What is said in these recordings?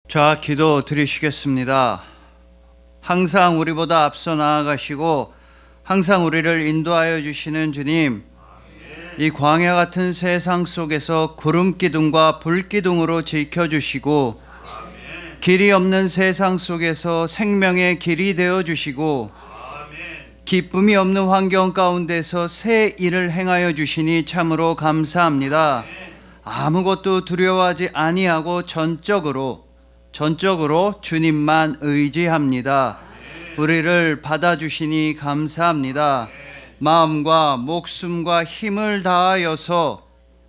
자, 기도 드리시겠습니다. 항상 우리보다 앞서 나아가시고 항상 우리를 인도하여 주시는 주님, 이 광야 같은 세상 속에서 구름기둥과 불기둥으로 지켜주시고 길이 없는 세상 속에서 생명의 길이 되어주시고 기쁨이 없는 환경 가운데서 새 일을 행하여 주시니 참으로 감사합니다. 아무것도 두려워하지 아니하고 전적으로 주님만 의지합니다. 우리를 받아주시니 감사합니다. 마음과 목숨과 힘을 다하여서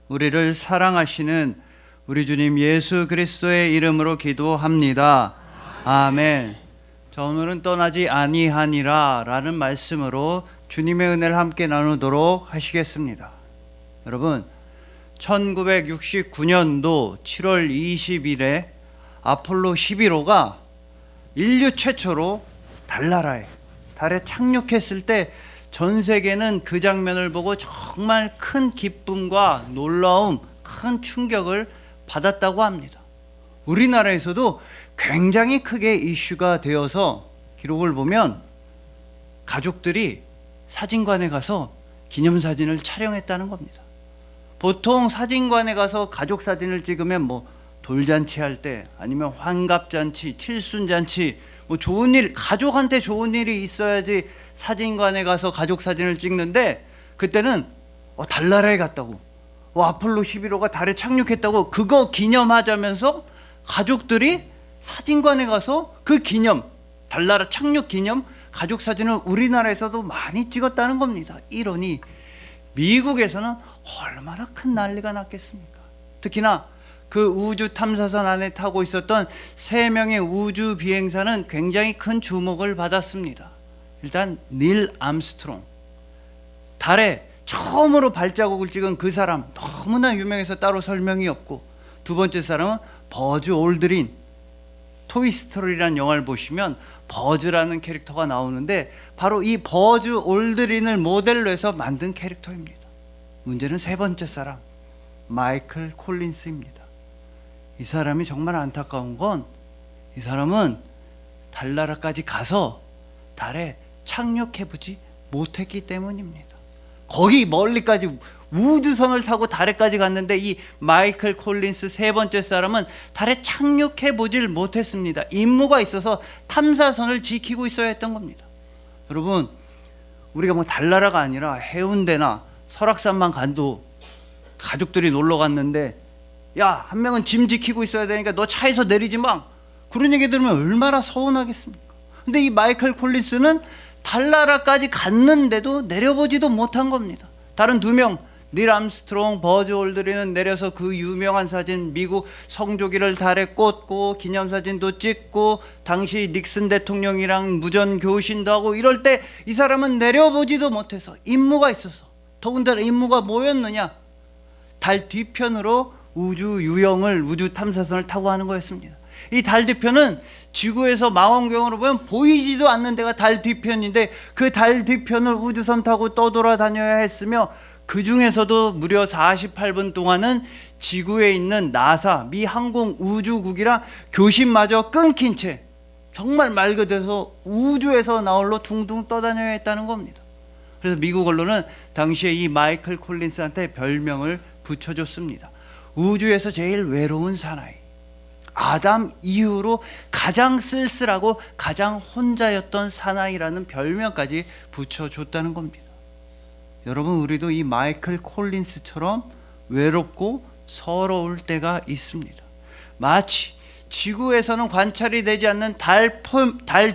우리를 사랑하시는 우리 주님 예수 그리스도의 이름으로 기도합니다. 아멘. 자, 오늘은 떠나지 아니하니라 라는 말씀으로 주님의 은혜를 함께 나누도록 하시겠습니다. 여러분, 1969년도 7월 20일에 아폴로 11호가 인류 최초로 달에 착륙했을 때 전 세계는 그 장면을 보고 정말 큰 기쁨과 놀라움, 큰 충격을 받았다고 합니다. 우리나라에서도 굉장히 크게 이슈가 되어서 기록을 보면 가족들이 사진관에 가서 기념사진을 촬영했다는 겁니다. 보통 사진관에 가서 가족 사진을 찍으면 돌잔치 할 때 아니면 환갑잔치, 칠순잔치, 좋은 일, 가족한테 좋은 일이 있어야지 사진관에 가서 가족 사진을 찍는데, 그때는 달나라에 갔다고, 아폴로 11호가 달에 착륙했다고 그거 기념하자면서 가족들이 사진관에 가서 그 기념, 달나라 착륙 기념 가족 사진을 우리나라에서도 많이 찍었다는 겁니다. 이러니 미국에서는 얼마나 큰 난리가 났겠습니까? 특히나 그 우주 탐사선 안에 타고 있었던 3명의 우주 비행사는 굉장히 큰 주목을 받았습니다. 일단 닐 암스트롱, 달에 처음으로 발자국을 찍은 그 사람, 너무나 유명해서 따로 설명이 없고, 두 번째 사람은 버즈 올드린. 토이스토리라는 영화를 보시면 버즈라는 캐릭터가 나오는데 바로 이 버즈 올드린을 모델로 해서 만든 캐릭터입니다. 문제는 세 번째 사람, 마이클 콜린스입니다. 이 사람이 정말 안타까운 건, 이 사람은 달나라까지 가서 달에 착륙해보지 못했기 때문입니다. 거기 멀리까지 우주선을 타고 달에까지 갔는데 이 마이클 콜린스 세 번째 사람은 달에 착륙해보질 못했습니다. 임무가 있어서 탐사선을 지키고 있어야 했던 겁니다. 여러분, 우리가 달나라가 아니라 해운대나 설악산만 가도 가족들이 놀러 갔는데, 야, 한 명은 짐 지키고 있어야 되니까 너 차에서 내리지 마, 그런 얘기 들으면 얼마나 서운하겠습니까? 근데 이 마이클 콜린스는 달나라까지 갔는데도 내려보지도 못한 겁니다. 다른 2명, 닐 암스트롱, 버즈 올드린은 내려서 그 유명한 사진, 미국 성조기를 달에 꽂고 기념사진도 찍고 당시 닉슨 대통령이랑 무전교신도 하고 이럴 때 이 사람은 내려보지도 못해서 임무가 있어서, 더군다나 임무가 뭐였느냐, 달 뒤편으로 우주 유영을, 우주 탐사선을 타고 하는 거였습니다. 이 달 뒤편은 지구에서 망원경으로 보면 보이지도 않는 데가 달 뒤편인데, 그 달 뒤편을 우주선 타고 떠돌아다녀야 했으며, 그 중에서도 무려 48분 동안은 지구에 있는 나사, 미 항공우주국이랑 교신마저 끊긴 채 정말 말 그대로 우주에서 나홀로 둥둥 떠다녀야 했다는 겁니다. 그래서 미국 언론은 당시에 이 마이클 콜린스한테 별명을 붙여줬습니다. 우주에서 제일 외로운 사나이, 아담 이후로 가장 쓸쓸하고 가장 혼자였던 사나이라는 별명까지 붙여줬다는 겁니다. 여러분, 우리도 이 마이클 콜린스처럼 외롭고 서러울 때가 있습니다. 마치 지구에서는 관찰이 되지 않는 달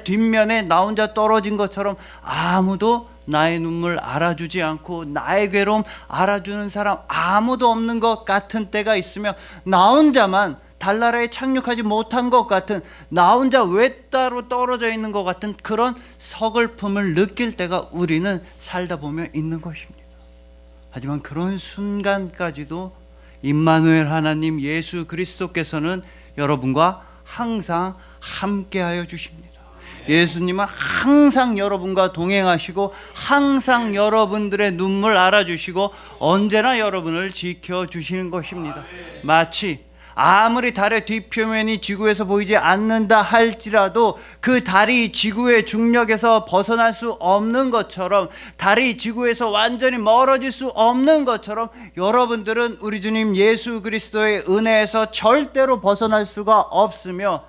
뒷면에 나 혼자 떨어진 것처럼 아무도 나의 눈물 알아주지 않고 나의 괴로움 알아주는 사람 아무도 없는 것 같은 때가 있으며, 나 혼자만 달나라에 착륙하지 못한 것 같은, 나 혼자 외따로 떨어져 있는 것 같은 그런 서글픔을 느낄 때가 우리는 살다 보면 있는 것입니다. 하지만 그런 순간까지도 임마누엘 하나님 예수 그리스도께서는 여러분과 항상 함께하여 주십니다. 예수님은 항상 여러분과 동행하시고 항상 여러분들의 눈물 알아주시고 언제나 여러분을 지켜주시는 것입니다. 마치 아무리 달의 뒷표면이 지구에서 보이지 않는다 할지라도 그 달이 지구의 중력에서 벗어날 수 없는 것처럼, 달이 지구에서 완전히 멀어질 수 없는 것처럼, 여러분들은 우리 주님 예수 그리스도의 은혜에서 절대로 벗어날 수가 없으며,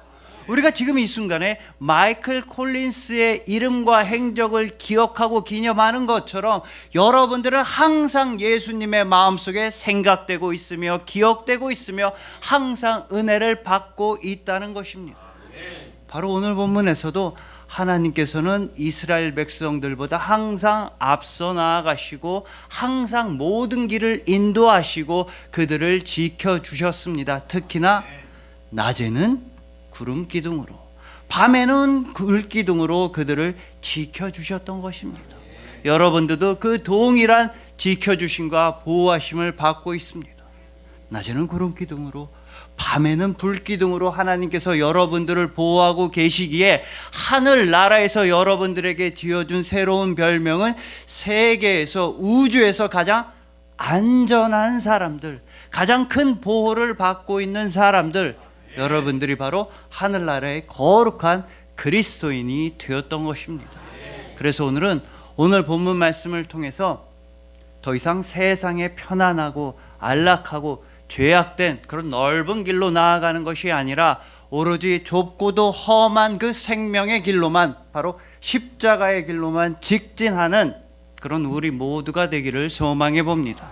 우리가 지금 이 순간에 마이클 콜린스의 이름과 행적을 기억하고 기념하는 것처럼 여러분들은 항상 예수님의 마음속에 생각되고 있으며 기억되고 있으며 항상 은혜를 받고 있다는 것입니다. 바로 오늘 본문에서도 하나님께서는 이스라엘 백성들보다 항상 앞서 나아가시고 항상 모든 길을 인도하시고 그들을 지켜주셨습니다. 특히나 낮에는 구름 기둥으로, 밤에는 불 기둥으로 그들을 지켜주셨던 것입니다. 여러분들도 그 동일한 지켜주심과 보호하심을 받고 있습니다. 낮에는 구름 기둥으로, 밤에는 불 기둥으로 하나님께서 여러분들을 보호하고 계시기에 하늘 나라에서 여러분들에게 지어준 새로운 별명은 세계에서, 우주에서 가장 안전한 사람들, 가장 큰 보호를 받고 있는 사람들, 여러분들이 바로 하늘나라의 거룩한 그리스도인이 되었던 것입니다. 그래서 오늘은 오늘 본문 말씀을 통해서 더 이상 세상에 편안하고 안락하고 죄악된 그런 넓은 길로 나아가는 것이 아니라 오로지 좁고도 험한 그 생명의 길로만, 바로 십자가의 길로만 직진하는 그런 우리 모두가 되기를 소망해 봅니다.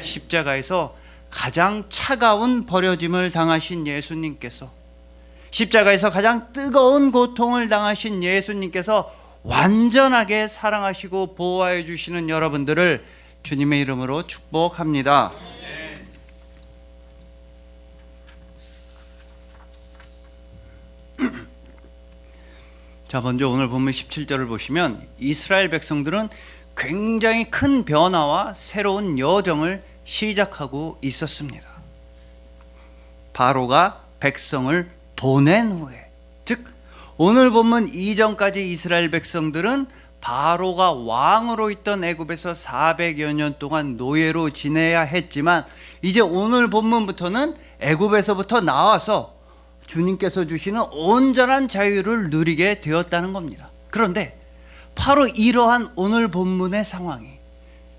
십자가에서 가장 차가운 버려짐을 당하신 예수님께서, 십자가에서 가장 뜨거운 고통을 당하신 예수님께서 완전하게 사랑하시고 보호하여 주시는 여러분들을 주님의 이름으로 축복합니다. 자, 먼저 오늘 본문 17절을 보시면 이스라엘 백성들은 굉장히 큰 변화와 새로운 여정을 시작하고 있었습니다. 바로가 백성을 보낸 후에, 즉 오늘 본문 이전까지 이스라엘 백성들은 바로가 왕으로 있던 애굽에서 400여 년 동안 노예로 지내야 했지만 이제 오늘 본문부터는 애굽에서부터 나와서 주님께서 주시는 온전한 자유를 누리게 되었다는 겁니다. 그런데 바로 이러한 오늘 본문의 상황이,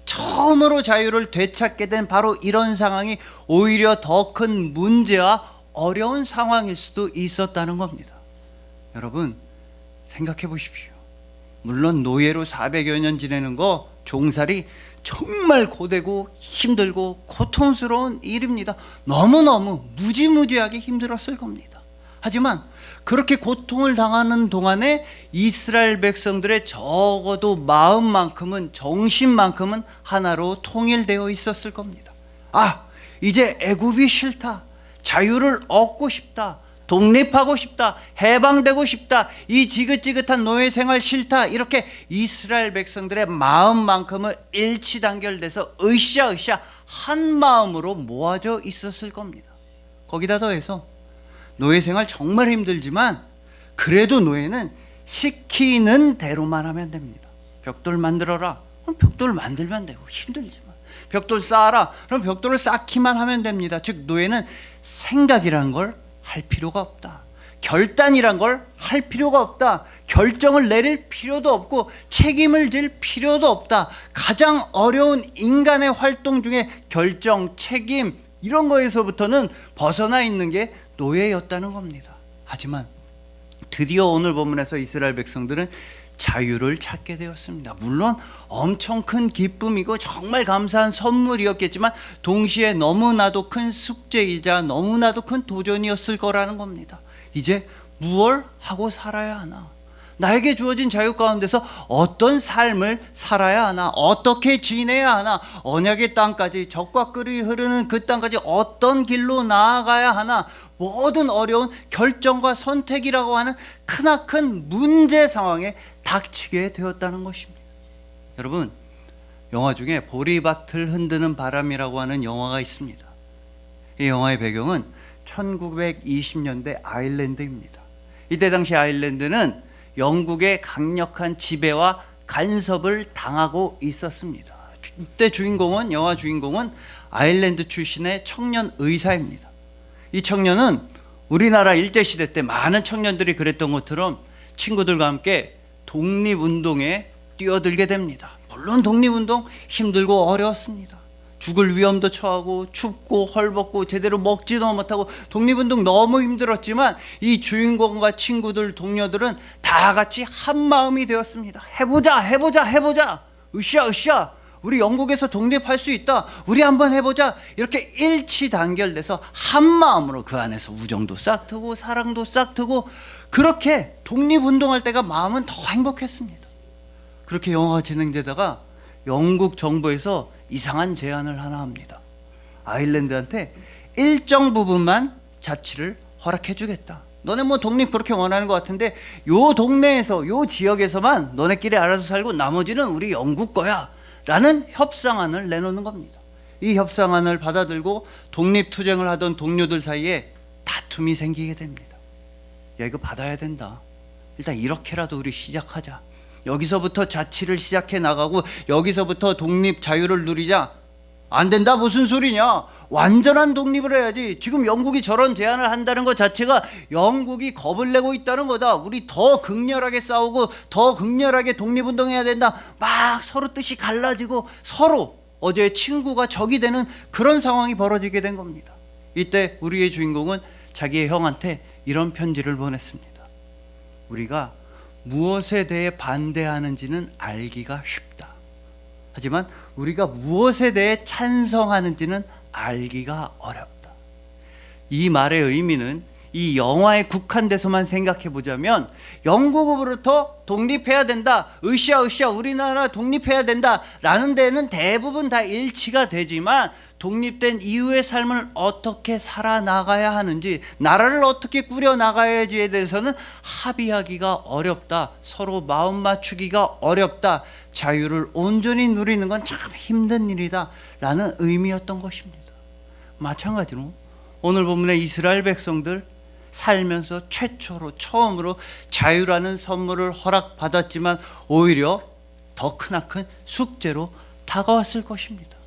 처음으로 자유를 되찾게 된 바로 이런 상황이 오히려 더 큰 문제와 어려운 상황일 수도 있었다는 겁니다. 여러분 생각해 보십시오. 물론 노예로 400여 년 지내는 거, 종살이 정말 고되고 힘들고 고통스러운 일입니다. 너무너무 무지무지하게 힘들었을 겁니다. 하지만 그렇게 고통을 당하는 동안에 이스라엘 백성들의 적어도 마음만큼은, 정신만큼은 하나로 통일되어 있었을 겁니다. 아, 이제 애굽이 싫다, 자유를 얻고 싶다, 독립하고 싶다, 해방되고 싶다, 이 지긋지긋한 노예 생활 싫다, 이렇게 이스라엘 백성들의 마음만큼은 일치단결돼서 으쌰으쌰 한 마음으로 모아져 있었을 겁니다. 거기다 더해서 노예 생활 정말 힘들지만 그래도 노예는 시키는 대로만 하면 됩니다. 벽돌 만들어라, 그럼 벽돌 만들면 되고, 힘들지만 벽돌 쌓아라, 그럼 벽돌을 쌓기만 하면 됩니다. 즉 노예는 생각이란 걸 할 필요가 없다, 결단이란 걸 할 필요가 없다, 결정을 내릴 필요도 없고 책임을 질 필요도 없다. 가장 어려운 인간의 활동 중에 결정, 책임 이런 거에서부터는 벗어나 있는 게 노예였다는 겁니다. 하지만 드디어 오늘 본문에서 이스라엘 백성들은 자유를 찾게 되었습니다. 물론 엄청 큰 기쁨이고 정말 감사한 선물이었겠지만 동시에 너무나도 큰 숙제이자 너무나도 큰 도전이었을 거라는 겁니다. 이제 무엇을 하고 살아야 하나? 나에게 주어진 자유 가운데서 어떤 삶을 살아야 하나? 어떻게 지내야 하나? 언약의 땅까지, 적과 꿀이 흐르는 그 땅까지 어떤 길로 나아가야 하나? 모든 어려운 결정과 선택이라고 하는 크나큰 문제 상황에 닥치게 되었다는 것입니다. 여러분, 영화 중에 보리밭을 흔드는 바람이라고 하는 영화가 있습니다. 이 영화의 배경은 1920년대 아일랜드입니다. 이때 당시 아일랜드는 영국의 강력한 지배와 간섭을 당하고 있었습니다. 이때 영화 주인공은 아일랜드 출신의 청년 의사입니다. 이 청년은 우리나라 일제시대 때 많은 청년들이 그랬던 것처럼 친구들과 함께 독립운동에 뛰어들게 됩니다. 물론 독립운동 힘들고 어려웠습니다. 죽을 위험도 처하고 춥고 헐벗고 제대로 먹지도 못하고 독립운동 너무 힘들었지만 이 주인공과 친구들 동료들은 다 같이 한 마음이 되었습니다. 해보자. 으쌰 우리 영국에서 독립할 수 있다. 우리 한번 해보자. 이렇게 일치단결돼서 한 마음으로 그 안에서 우정도 싹 트고 사랑도 싹 트고 그렇게 독립운동할 때가 마음은 더 행복했습니다. 그렇게 영화가 진행되다가 영국 정부에서 이상한 제안을 하나 합니다. 아일랜드한테 일정 부분만 자치를 허락해 주겠다. 너네 뭐 독립 그렇게 원하는 것 같은데 요 동네에서 요 지역에서만 너네끼리 알아서 살고 나머지는 우리 영국 거야 라는 협상안을 내놓는 겁니다. 이 협상안을 받아들고 독립투쟁을 하던 동료들 사이에 다툼이 생기게 됩니다. 야, 이거 받아야 된다. 일단 이렇게라도 우리 시작하자. 여기서부터 자치를 시작해 나가고 여기서부터 독립 자유를 누리자. 안 된다 무슨 소리냐. 완전한 독립을 해야지. 지금 영국이 저런 제안을 한다는 것 자체가 영국이 겁을 내고 있다는 거다. 우리 더 극렬하게 싸우고 더 극렬하게 독립운동해야 된다. 막 서로 뜻이 갈라지고 서로 어제의 친구가 적이 되는 그런 상황이 벌어지게 된 겁니다. 이때 우리의 주인공은 자기의 형한테 이런 편지를 보냈습니다. 우리가 무엇에 대해 반대하는지는 알기가 쉽다. 하지만 우리가 무엇에 대해 찬성하는지는 알기가 어렵다. 이 말의 의미는 이 영화에 국한돼서만 생각해 보자면 영국으로부터 독립해야 된다. 으쌰 우리나라 독립해야 된다 라는 데는 대부분 다 일치가 되지만 독립된 이후의 삶을 어떻게 살아나가야 하는지, 나라를 어떻게 꾸려나가야지에 대해서는 합의하기가 어렵다. 서로 마음 맞추기가 어렵다. 자유를 온전히 누리는 건 참 힘든 일이다 라는 의미였던 것입니다. 마찬가지로 오늘 본문의 이스라엘 백성들 살면서 최초로 처음으로 자유라는 선물을 허락받았지만 오히려 더 크나큰 숙제로 다가왔을 것입니다.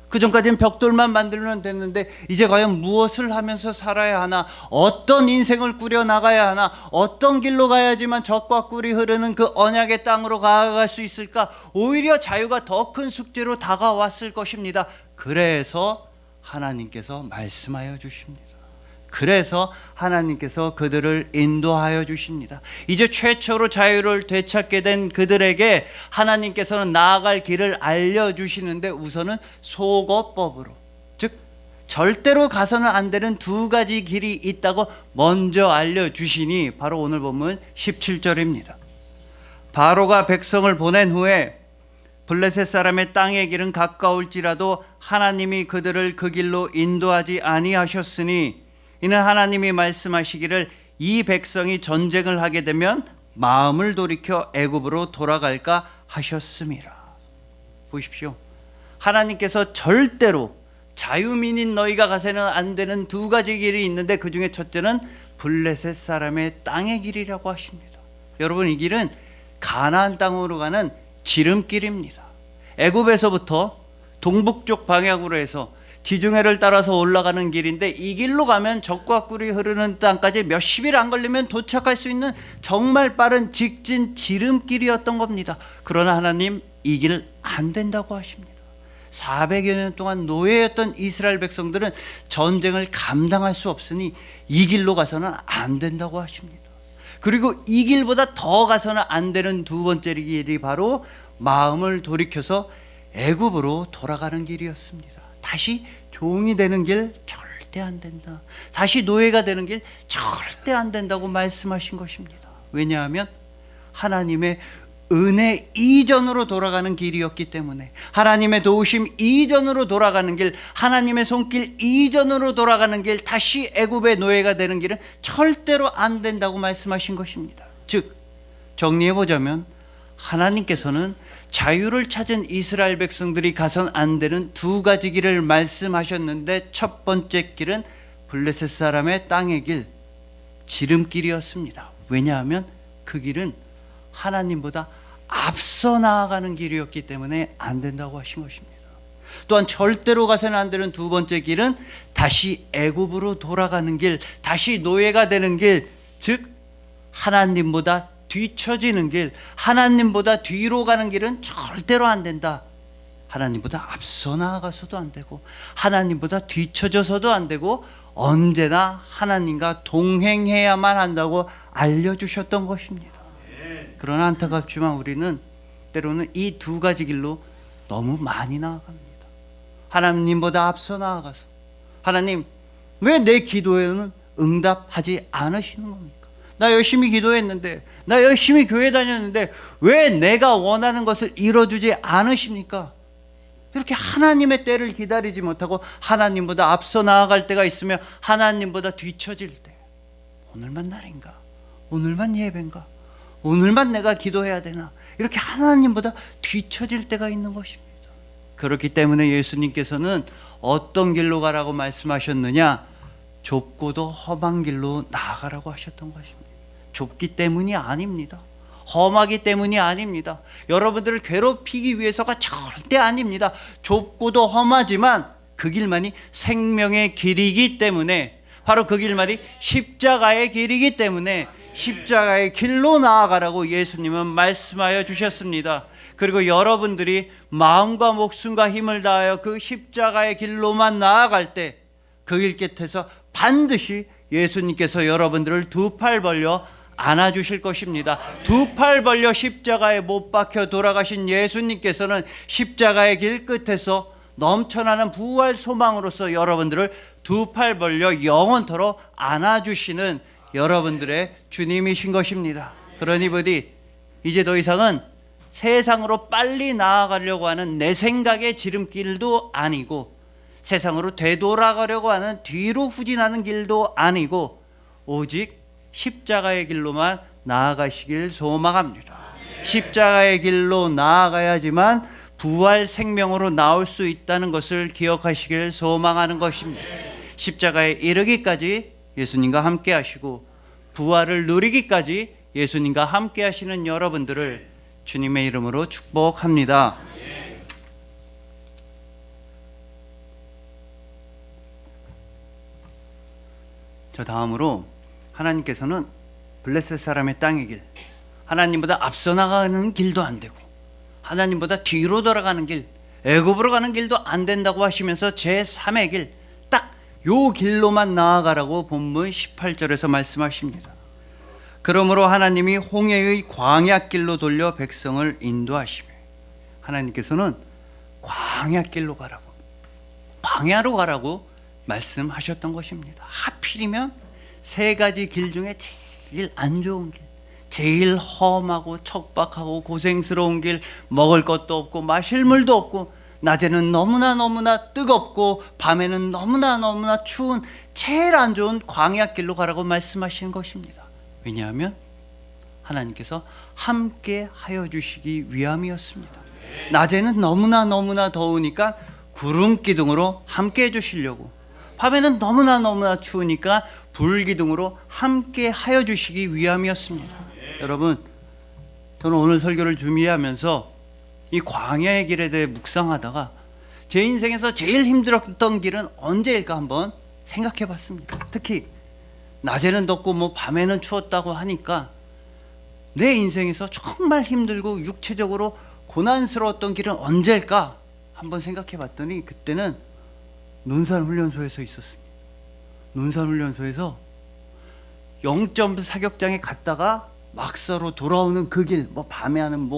그전까지는 벽돌만 만들면 됐는데 이제 과연 무엇을 하면서 살아야 하나, 어떤 인생을 꾸려나가야 하나, 어떤 길로 가야지만 젖과 꿀이 흐르는 그 언약의 땅으로 가아갈 수 있을까. 오히려 자유가 더 큰 숙제로 다가왔을 것입니다. 그래서 하나님께서 말씀하여 주십니다. 그래서 하나님께서 그들을 인도하여 주십니다. 이제 최초로 자유를 되찾게 된 그들에게 하나님께서는 나아갈 길을 알려주시는데 우선은 속어법으로, 즉 절대로 가서는 안 되는 두 가지 길이 있다고 먼저 알려주시니 바로 오늘 본문 17절입니다. 바로가 백성을 보낸 후에 블레셋 사람의 땅의 길은 가까울지라도 하나님이 그들을 그 길로 인도하지 아니하셨으니 이는 하나님이 말씀하시기를 이 백성이 전쟁을 하게 되면 마음을 돌이켜 애굽으로 돌아갈까 하셨음이라. 보십시오. 하나님께서 절대로 자유민인 너희가 가서는 안 되는 두 가지 길이 있는데 그 중에 첫째는 블레셋 사람의 땅의 길이라고 하십니다. 여러분, 이 길은 가나안 땅으로 가는 지름길입니다. 애굽에서부터 동북쪽 방향으로 해서 지중해를 따라서 올라가는 길인데 이 길로 가면 젖과 꿀이 흐르는 땅까지 몇십일 안 걸리면 도착할 수 있는 정말 빠른 직진 지름길이었던 겁니다. 그러나 하나님 이 길 안 된다고 하십니다. 400여 년 동안 노예였던 이스라엘 백성들은 전쟁을 감당할 수 없으니 이 길로 가서는 안 된다고 하십니다. 그리고 이 길보다 더 가서는 안 되는 두 번째 길이 바로 마음을 돌이켜서 애굽으로 돌아가는 길이었습니다. 다시 종이 되는 길 절대 안 된다. 다시 노예가 되는 길 절대 안 된다고 말씀하신 것입니다. 왜냐하면 하나님의 은혜 이전으로 돌아가는 길이었기 때문에, 하나님의 도우심 이전으로 돌아가는 길, 하나님의 손길 이전으로 돌아가는 길, 다시 애굽의 노예가 되는 길은 절대로 안 된다고 말씀하신 것입니다. 즉 정리해보자면 하나님께서는 자유를 찾은 이스라엘 백성들이 가선 안 되는 두 가지 길을 말씀하셨는데 첫 번째 길은 블레셋 사람의 땅의 길, 지름길이었습니다. 왜냐하면 그 길은 하나님보다 앞서 나아가는 길이었기 때문에 안 된다고 하신 것입니다. 또한 절대로 가서는 안 되는 두 번째 길은 다시 애굽으로 돌아가는 길, 다시 노예가 되는 길, 즉 하나님보다 뒤처지는 길, 하나님보다 뒤로 가는 길은 절대로 안 된다. 하나님보다 앞서 나아가서도 안 되고 하나님보다 뒤처져서도 안 되고 언제나 하나님과 동행해야만 한다고 알려주셨던 것입니다. 그러나 안타깝지만 우리는 때로는 이 두 가지 길로 너무 많이 나아갑니다. 하나님보다 앞서 나아가서 하나님, 왜 내 기도에는 응답하지 않으시는 겁니까? 나 열심히 기도했는데, 나 열심히 교회 다녔는데 왜 내가 원하는 것을 이뤄주지 않으십니까? 이렇게 하나님의 때를 기다리지 못하고 하나님보다 앞서 나아갈 때가 있으며 하나님보다 뒤처질 때, 오늘만 날인가? 오늘만 예배인가? 오늘만 내가 기도해야 되나? 이렇게 하나님보다 뒤처질 때가 있는 것입니다. 그렇기 때문에 예수님께서는 어떤 길로 가라고 말씀하셨느냐? 좁고도 험한 길로 나아가라고 하셨던 것입니다. 좁기 때문이 아닙니다. 험하기 때문이 아닙니다. 여러분들을 괴롭히기 위해서가 절대 아닙니다. 좁고도 험하지만 그 길만이 생명의 길이기 때문에, 바로 그 길만이 십자가의 길이기 때문에 십자가의 길로 나아가라고 예수님은 말씀하여 주셨습니다. 그리고 여러분들이 마음과 목숨과 힘을 다하여 그 십자가의 길로만 나아갈 때 그 길 끝에서 반드시 예수님께서 여러분들을 두 팔 벌려 안아주실 것입니다. 두 팔 벌려 십자가에 못 박혀 돌아가신 예수님께서는 십자가의 길 끝에서 넘쳐나는 부활 소망으로서 여러분들을 두 팔 벌려 영원토록 안아주시는 여러분들의 주님이신 것입니다. 그러니 부디 이제 더 이상은 세상으로 빨리 나아가려고 하는 내 생각의 지름길도 아니고, 세상으로 되돌아가려고 하는 뒤로 후진하는 길도 아니고, 오직 십자가의 길로만 나아가시길 소망합니다. 십자가의 길로 나아가야지만 부활 생명으로 나올 수 있다는 것을 기억하시길 소망하는 것입니다. 십자가에 이르기까지 예수님과 함께 하시고 부활을 누리기까지 예수님과 함께 하시는 여러분들을 주님의 이름으로 축복합니다. 저 다음으로 하나님께서는 블레셋 사람의 땅의 길, 하나님보다 앞서 나가는 길도 안 되고 하나님보다 뒤로 돌아가는 길, 애굽으로 가는 길도 안 된다고 하시면서 제3의 길, 딱 요 길로만 나아가라고 본문 18절에서 말씀하십니다. 그러므로 하나님이 홍해의 광야길로 돌려 백성을 인도하시며, 하나님께서는 광야길로 가라고, 광야로 가라고 말씀하셨던 것입니다. 하필이면 세 가지 길 중에 제일 안 좋은 길, 제일 험하고 척박하고 고생스러운 길, 먹을 것도 없고 마실 물도 없고 낮에는 너무나 뜨겁고 밤에는 너무나 추운 제일 안 좋은 광야길로 가라고 말씀하시는 것입니다. 왜냐하면 하나님께서 함께 하여 주시기 위함이었습니다. 낮에는 너무나 더우니까 구름 기둥으로 함께 해주시려고, 밤에는 너무나 추우니까 불 기둥으로 함께 하여 주시기 위함이었습니다. 여러분, 저는 오늘 설교를 준비하면서 이 광야의 길에 대해 묵상하다가 제 인생에서 제일 힘들었던 길은 언제일까 한번 생각해 봤습니다. 특히 낮에는 덥고 밤에는 추웠다고 하니까 내 인생에서 정말 힘들고 육체적으로 고난스러웠던 길은 언제일까 한번 생각해 봤더니 그때는 논산훈련소에서 있었습니다. 논산훈련소에서 영점 사격장에 갔다가 막사로 돌아오는 그 길, 밤에 하는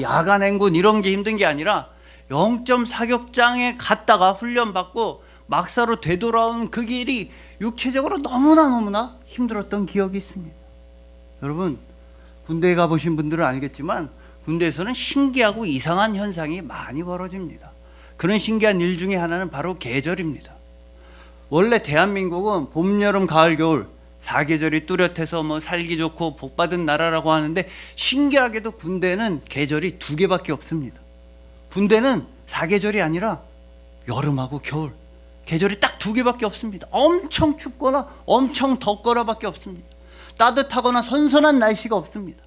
야간 행군 이런 게 힘든 게 아니라 영점 사격장에 갔다가 훈련받고 막사로 되돌아오는 그 길이 육체적으로 너무나 힘들었던 기억이 있습니다. 여러분, 군대에 가보신 분들은 알겠지만 군대에서는 신기하고 이상한 현상이 많이 벌어집니다. 그런 신기한 일 중에 하나는 바로 계절입니다. 원래 대한민국은 봄, 여름, 가을, 겨울 4계절이 뚜렷해서 살기 좋고 복받은 나라라고 하는데, 신기하게도 군대는 계절이 2개밖에 없습니다. 군대는 4계절이 아니라 여름하고 겨울, 계절이 딱 2개밖에 없습니다. 엄청 춥거나 엄청 덥거나 밖에 없습니다. 따뜻하거나 선선한 날씨가 없습니다.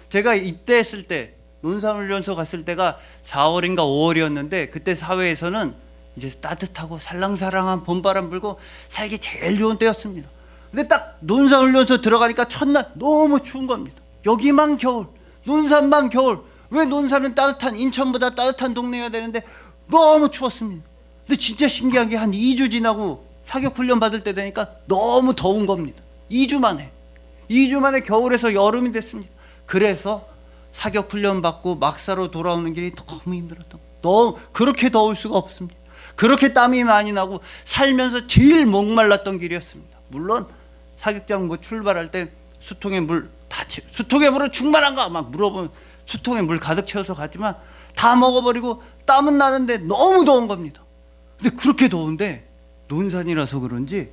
제가 입대했을 때 논산훈련소 갔을 때가 4월인가 5월이었는데 그때 사회에서는 이제 따뜻하고 살랑살랑한 봄바람 불고 살기 제일 좋은 때였습니다. 근데 딱 논산훈련소 들어가니까 첫날 너무 추운 겁니다. 여기만 겨울, 논산만 겨울. 왜 논산은 따뜻한 인천보다 따뜻한 동네여야 되는데 너무 추웠습니다. 근데 진짜 신기한 게 한 2주 지나고 사격훈련 받을 때 되니까 너무 더운 겁니다. 2주 만에 겨울에서 여름이 됐습니다. 그래서 사격훈련 받고 막사로 돌아오는 길이 너무 힘들었던, 너무 그렇게 더울 수가 없습니다. 그렇게 땀이 많이 나고 살면서 제일 목말랐던 길이었습니다. 물론 사격장 뭐 출발할 때 수통에 물 다 수통에 물은 충만한가 막 물어보면 수통에 물 가득 채워서 가지만 다 먹어버리고 땀은 나는데 너무 더운 겁니다. 근데 그렇게 더운데 논산이라서 그런지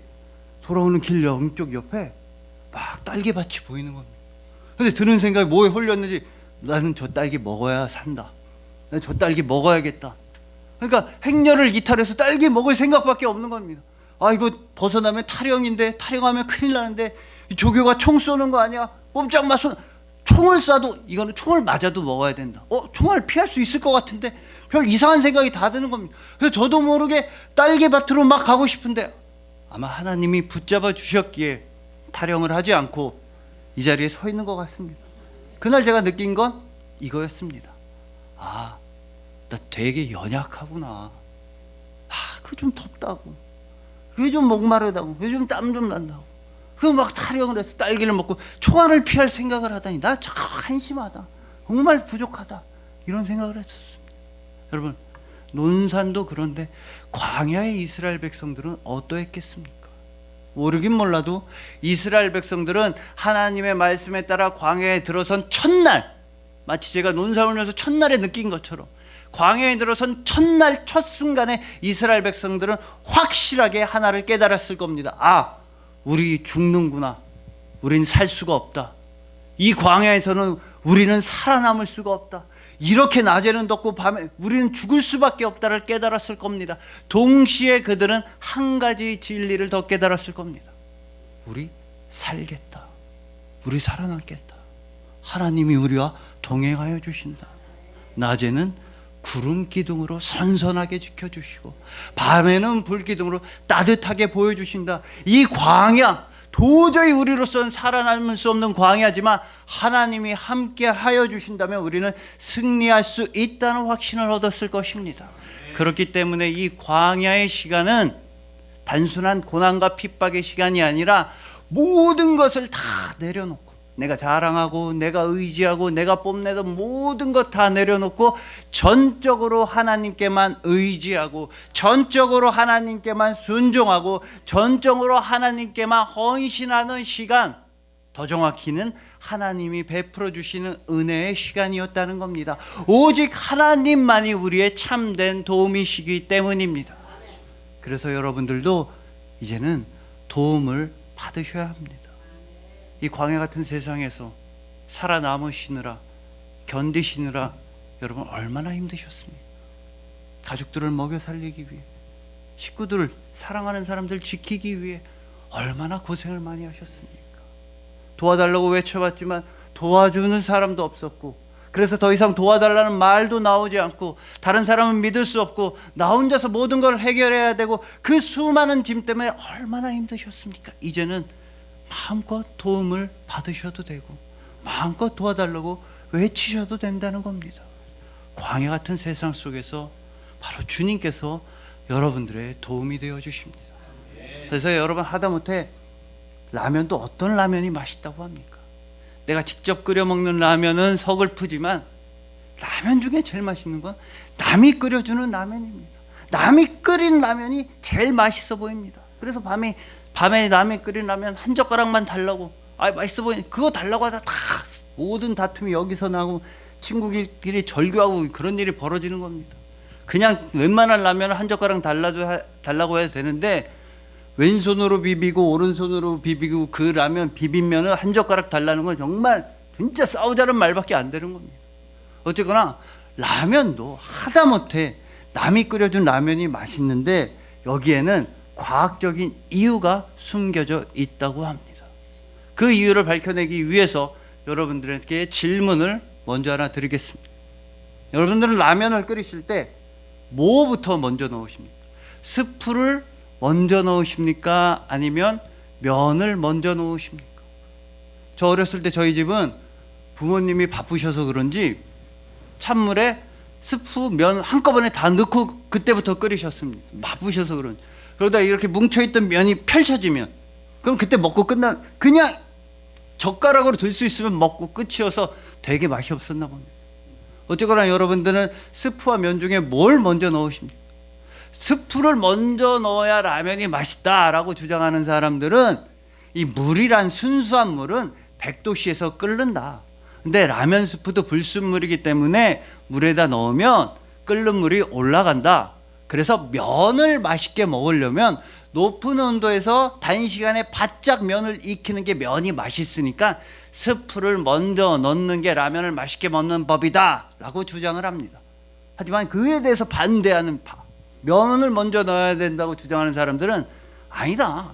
돌아오는 길 양쪽 옆에 막 딸기밭이 보이는 겁니다. 근데 드는 생각이 뭐에 홀렸는지 나는 저 딸기 먹어야 산다. 나는 저 딸기 먹어야겠다. 그러니까 행렬을 이탈해서 딸기 먹을 생각밖에 없는 겁니다. 아, 이거 벗어나면 탈영인데, 탈영하면 큰일 나는데 조교가 총 쏘는 거 아니야? 꼼짝 마서 총을 쏴도 이거는 총을 맞아도 먹어야 된다. 총을 피할 수 있을 것 같은데 별 이상한 생각이 다 드는 겁니다. 그래서 저도 모르게 딸기밭으로 막 가고 싶은데 아마 하나님이 붙잡아 주셨기에 탈영을 하지 않고 이 자리에 서 있는 것 같습니다. 그날 제가 느낀 건 이거였습니다. 아, 나 되게 연약하구나. 그게 좀 덥다고, 그게 좀 목마르다고, 그게 좀 땀 좀 난다고. 그 막 타령을 해서 딸기를 먹고 총알을 피할 생각을 하다니 나 참 한심하다, 정말 부족하다, 이런 생각을 했었습니다. 여러분, 논산도 그런데 광야의 이스라엘 백성들은 어떠했겠습니까? 모르긴 몰라도 이스라엘 백성들은 하나님의 말씀에 따라 광야에 들어선 첫날, 마치 제가 논산훈련소 첫날에 느낀 것처럼 광야에 들어선 첫날 첫 순간에 이스라엘 백성들은 확실하게 하나를 깨달았을 겁니다. 아, 우리 죽는구나. 우린 살 수가 없다. 이 광야에서는 우리는 살아남을 수가 없다. 이렇게 낮에는 덥고 밤에 우리는 죽을 수밖에 없다를 깨달았을 겁니다. 동시에 그들은 한 가지 진리를 더 깨달았을 겁니다. 우리 살겠다. 우리 살아남겠다. 하나님이 우리와 동행하여 주신다. 낮에는 구름 기둥으로 선선하게 지켜주시고 밤에는 불 기둥으로 따뜻하게 보여주신다. 이 광야, 도저히 우리로서는 살아남을 수 없는 광야지만 하나님이 함께 하여 주신다면 우리는 승리할 수 있다는 확신을 얻었을 것입니다. 그렇기 때문에 이 광야의 시간은 단순한 고난과 핍박의 시간이 아니라 모든 것을 다 내려놓고, 내가 자랑하고 내가 의지하고 내가 뽐내던 모든 것 다 내려놓고 전적으로 하나님께만 의지하고 전적으로 하나님께만 순종하고 전적으로 하나님께만 헌신하는 시간, 더 정확히는 하나님이 베풀어 주시는 은혜의 시간이었다는 겁니다. 오직 하나님만이 우리의 참된 도움이시기 때문입니다. 그래서 여러분들도 이제는 도움을 받으셔야 합니다. 이 광야 같은 세상에서 살아남으시느라, 견디시느라 여러분 얼마나 힘드셨습니까? 가족들을 먹여 살리기 위해, 식구들을, 사랑하는 사람들 지키기 위해 얼마나 고생을 많이 하셨습니까? 도와달라고 외쳐봤지만 도와주는 사람도 없었고, 그래서 더 이상 도와달라는 말도 나오지 않고, 다른 사람은 믿을 수 없고 나 혼자서 모든 걸 해결해야 되고, 그 수많은 짐 때문에 얼마나 힘드셨습니까? 이제는 마음껏 도움을 받으셔도 되고 마음껏 도와달라고 외치셔도 된다는 겁니다. 광야 같은 세상 속에서 바로 주님께서 여러분들의 도움이 되어 주십니다. 그래서 여러분, 하다못해 라면도 어떤 라면이 맛있다고 합니까? 내가 직접 끓여 먹는 라면은 서글프지만 라면 중에 제일 맛있는 건 남이 끓여주는 라면입니다. 남이 끓인 라면이 제일 맛있어 보입니다. 그래서 밤에 남이 끓인 라면 한 젓가락만 달라고, 맛있어 보이니 그거 달라고 하다 다 모든 다툼이 여기서 나고 친구끼리 절교하고 그런 일이 벌어지는 겁니다. 그냥 웬만한 라면을 한 젓가락 달라고 해도 되는데 왼손으로 비비고 오른손으로 비비고 그 라면 비빔면을 한 젓가락 달라는 건 정말 진짜 싸우자는 말밖에 안 되는 겁니다. 어쨌거나 라면도 하다못해 남이 끓여준 라면이 맛있는데 여기에는 과학적인 이유가 숨겨져 있다고 합니다. 그 이유를 밝혀내기 위해서 여러분들에게 질문을 먼저 하나 드리겠습니다. 여러분들은 라면을 끓이실 때 뭐부터 먼저 넣으십니까? 스프를 먼저 넣으십니까? 아니면 면을 먼저 넣으십니까? 저 어렸을 때 저희 집은 부모님이 바쁘셔서 그런지 찬물에 스프, 면 한꺼번에 다 넣고 그때부터 끓이셨습니다. 바쁘셔서 그런지. 그러다 이렇게 뭉쳐있던 면이 펼쳐지면 그럼 그때 먹고 그냥 젓가락으로 들 수 있으면 먹고 끝이어서 되게 맛이 없었나 봅니다. 어쨌거나 여러분들은 스프와 면 중에 뭘 먼저 넣으십니까? 스프를 먼저 넣어야 라면이 맛있다라고 주장하는 사람들은 이 물이란 순수한 물은 100도씨에서 끓는다. 근데 라면 스프도 불순물이기 때문에 물에다 넣으면 끓는 물이 올라간다. 그래서 면을 맛있게 먹으려면 높은 온도에서 단시간에 바짝 면을 익히는 게 면이 맛있으니까 스프를 먼저 넣는 게 라면을 맛있게 먹는 법이다 라고 주장을 합니다. 하지만 그에 대해서 반대하는 면을 먼저 넣어야 된다고 주장하는 사람들은 아니다.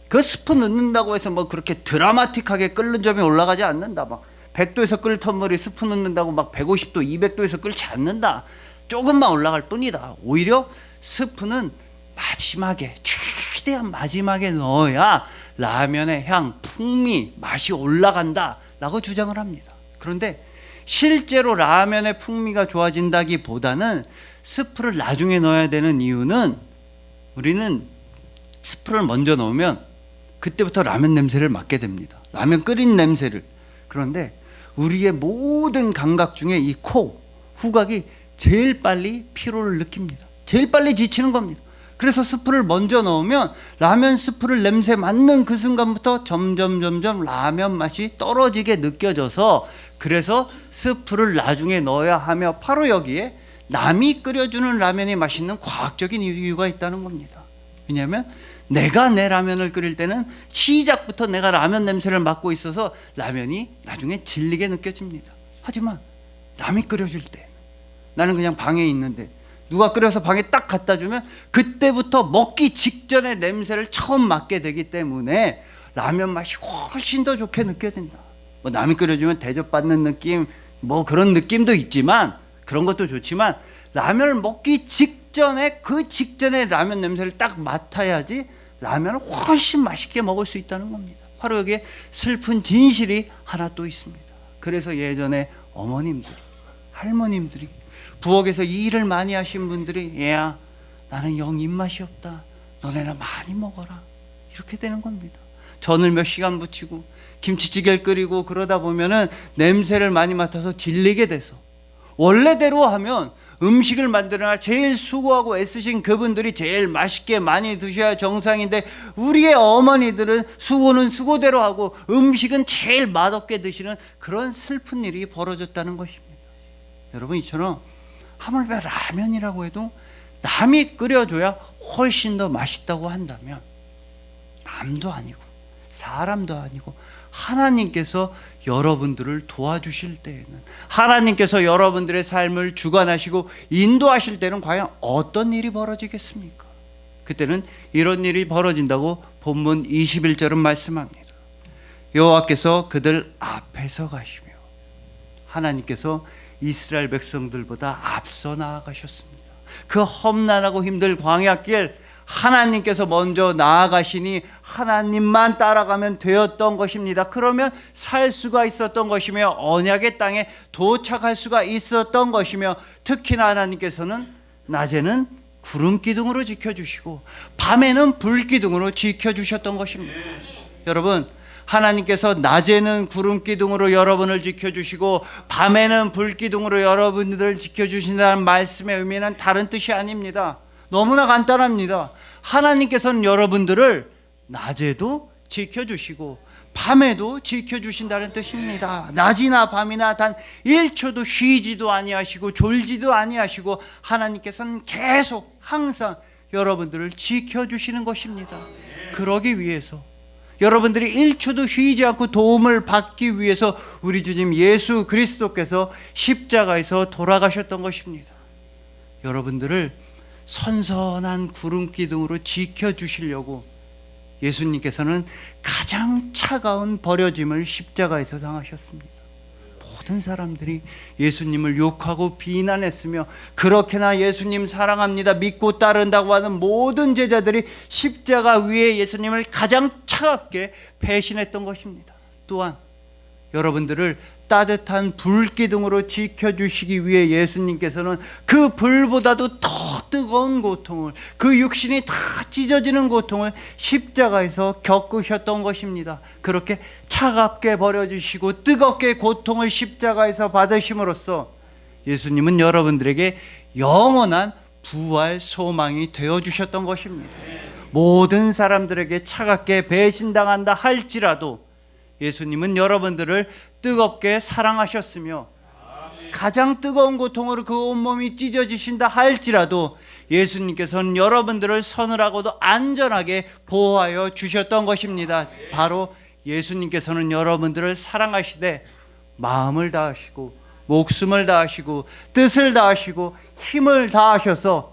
그 스프 넣는다고 해서 뭐 그렇게 드라마틱하게 끓는 점이 올라가지 않는다. 막 100도에서 끓던 물이 스프 넣는다고 막 150도, 200도에서 끓지 않는다. 조금만 올라갈 뿐이다. 오히려 스프는 마지막에, 최대한 마지막에 넣어야 라면의 향, 풍미, 맛이 올라간다 라고 주장을 합니다. 그런데 실제로 라면의 풍미가 좋아진다기보다는 스프를 나중에 넣어야 되는 이유는 우리는 스프를 먼저 넣으면 그때부터 라면 냄새를 맡게 됩니다. 라면 끓인 냄새를. 그런데 우리의 모든 감각 중에 이 코, 후각이 제일 빨리 피로를 느낍니다. 제일 빨리 지치는 겁니다. 그래서 스프를 먼저 넣으면 라면 스프를 냄새 맡는 그 순간부터 점점 라면 맛이 떨어지게 느껴져서 그래서 스프를 나중에 넣어야 하며 바로 여기에 남이 끓여주는 라면이 맛있는 과학적인 이유가 있다는 겁니다. 왜냐하면 내가 내 라면을 끓일 때는 시작부터 내가 라면 냄새를 맡고 있어서 라면이 나중에 질리게 느껴집니다. 하지만 남이 끓여줄 때 나는 그냥 방에 있는데 누가 끓여서 방에 딱 갖다 주면 그때부터 먹기 직전에 냄새를 처음 맡게 되기 때문에 라면 맛이 훨씬 더 좋게 느껴진다. 뭐 남이 끓여주면 대접받는 느낌, 뭐 그런 느낌도 있지만 그런 것도 좋지만 라면을 먹기 직전에 그 직전에 라면 냄새를 딱 맡아야지 라면을 훨씬 맛있게 먹을 수 있다는 겁니다. 바로 여기에 슬픈 진실이 하나 또 있습니다. 그래서 예전에 어머님들이, 할머님들이 부엌에서 일을 많이 하신 분들이 얘야 나는 영 입맛이 없다. 너네나 많이 먹어라. 이렇게 되는 겁니다. 전을 몇 시간 부치고 김치찌개를 끓이고 그러다 보면은 냄새를 많이 맡아서 질리게 돼서 원래대로 하면 음식을 만드느라 제일 수고하고 애쓰신 그분들이 제일 맛있게 많이 드셔야 정상인데 우리의 어머니들은 수고는 수고대로 하고 음식은 제일 맛없게 드시는 그런 슬픈 일이 벌어졌다는 것입니다. 여러분 이처럼 하물며 라면이라고 해도 남이 끓여줘야 훨씬 더 맛있다고 한다면 남도 아니고 사람도 아니고 하나님께서 여러분들을 도와주실 때에는 하나님께서 여러분들의 삶을 주관하시고 인도하실 때는 과연 어떤 일이 벌어지겠습니까? 그때는 이런 일이 벌어진다고 본문 21절은 말씀합니다. 여호와께서 그들 앞에서 가시며 하나님께서 이스라엘 백성들보다 앞서 나아가셨습니다. 그 험난하고 힘들 광야길 하나님께서 먼저 나아가시니 하나님만 따라가면 되었던 것입니다. 그러면 살 수가 있었던 것이며 언약의 땅에 도착할 수가 있었던 것이며 특히나 하나님께서는 낮에는 구름 기둥으로 지켜주시고 밤에는 불 기둥으로 지켜주셨던 것입니다. 여러분 하나님께서 낮에는 구름 기둥으로 여러분을 지켜주시고 밤에는 불 기둥으로 여러분들을 지켜주신다는 말씀의 의미는 다른 뜻이 아닙니다. 너무나 간단합니다. 하나님께서는 여러분들을 낮에도 지켜주시고 밤에도 지켜주신다는 뜻입니다. 낮이나 밤이나 단 1초도 쉬지도 아니하시고 졸지도 아니하시고 하나님께서는 계속 항상 여러분들을 지켜주시는 것입니다. 그러기 위해서 여러분들이 1초도 쉬지 않고 도움을 받기 위해서 우리 주님 예수 그리스도께서 십자가에서 돌아가셨던 것입니다. 여러분들을 선선한 구름 기둥으로 지켜주시려고 예수님께서는 가장 차가운 버려짐을 십자가에서 당하셨습니다. 모든 사람들이 예수님을 욕하고 비난했으며, 그렇게나 예수님 사랑합니다, 믿고 따른다고 하는 모든 제자들이 십자가 위에 예수님을 가장 차갑게 배신했던 것입니다. 또한 여러분들을 따뜻한 불기둥으로 지켜주시기 위해 예수님께서는 그 불보다도 더 뜨거운 고통을, 그 육신이 다 찢어지는 고통을 십자가에서 겪으셨던 것입니다. 그렇게 차갑게 버려주시고 뜨겁게 고통을 십자가에서 받으심으로써 예수님은 여러분들에게 영원한 부활 소망이 되어주셨던 것입니다. 모든 사람들에게 차갑게 배신당한다 할지라도 예수님은 여러분들을 뜨겁게 사랑하셨으며, 가장 뜨거운 고통으로 그 온몸이 찢어지신다 할지라도 예수님께서는 여러분들을 서늘하고도 안전하게 보호하여 주셨던 것입니다. 바로 예수님께서는 여러분들을 사랑하시되 마음을 다하시고 목숨을 다하시고 뜻을 다하시고 힘을 다하셔서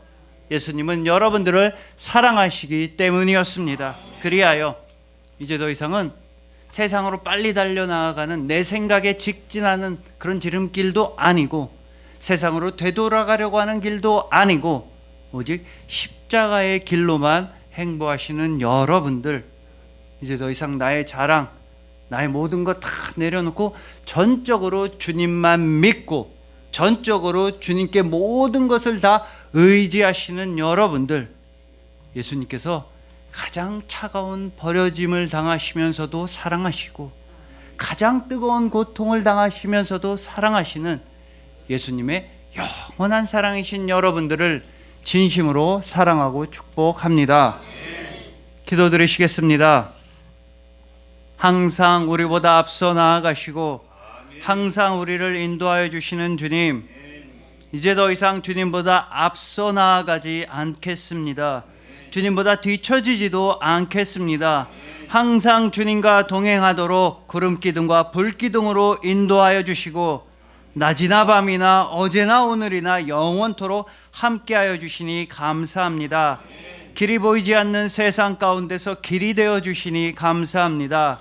예수님은 여러분들을 사랑하시기 때문이었습니다. 그리하여 이제 더 이상은 세상으로 빨리 달려나가는 내 생각에 직진하는 그런 지름길도 아니고, 세상으로 되돌아가려고 하는 길도 아니고, 오직 십자가의 길로만 행보하시는 여러분들, 이제 더 이상 나의 자랑, 나의 모든 것 다 내려놓고 전적으로 주님만 믿고 전적으로 주님께 모든 것을 다 의지하시는 여러분들, 예수님께서 가장 차가운 버려짐을 당하시면서도 사랑하시고 가장 뜨거운 고통을 당하시면서도 사랑하시는 예수님의 영원한 사랑이신 여러분들을 진심으로 사랑하고 축복합니다. 기도드리시겠습니다. 항상 우리보다 앞서 나아가시고 항상 우리를 인도하여 주시는 주님, 이제 더 이상 주님보다 앞서 나아가지 않겠습니다. 주님보다 뒤처지지도 않겠습니다. 항상 주님과 동행하도록 구름기둥과 불기둥으로 인도하여 주시고 낮이나 밤이나 어제나 오늘이나 영원토록 함께하여 주시니 감사합니다. 길이 보이지 않는 세상 가운데서 길이 되어 주시니 감사합니다.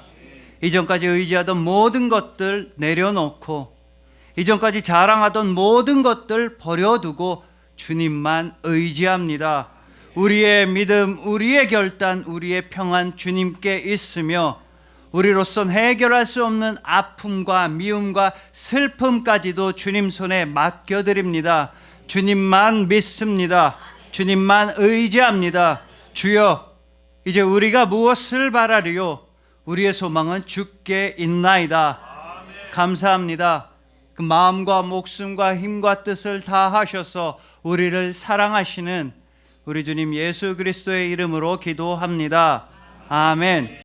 이전까지 의지하던 모든 것들 내려놓고 이전까지 자랑하던 모든 것들 버려두고 주님만 의지합니다. 우리의 믿음, 우리의 결단, 우리의 평안 주님께 있으며 우리로선 해결할 수 없는 아픔과 미움과 슬픔까지도 주님 손에 맡겨드립니다. 주님만 믿습니다. 주님만 의지합니다. 주여, 이제 우리가 무엇을 바라리요? 우리의 소망은 주께 있나이다. 감사합니다. 그 마음과 목숨과 힘과 뜻을 다하셔서 우리를 사랑하시는 우리 주님 예수 그리스도의 이름으로 기도합니다. 아멘.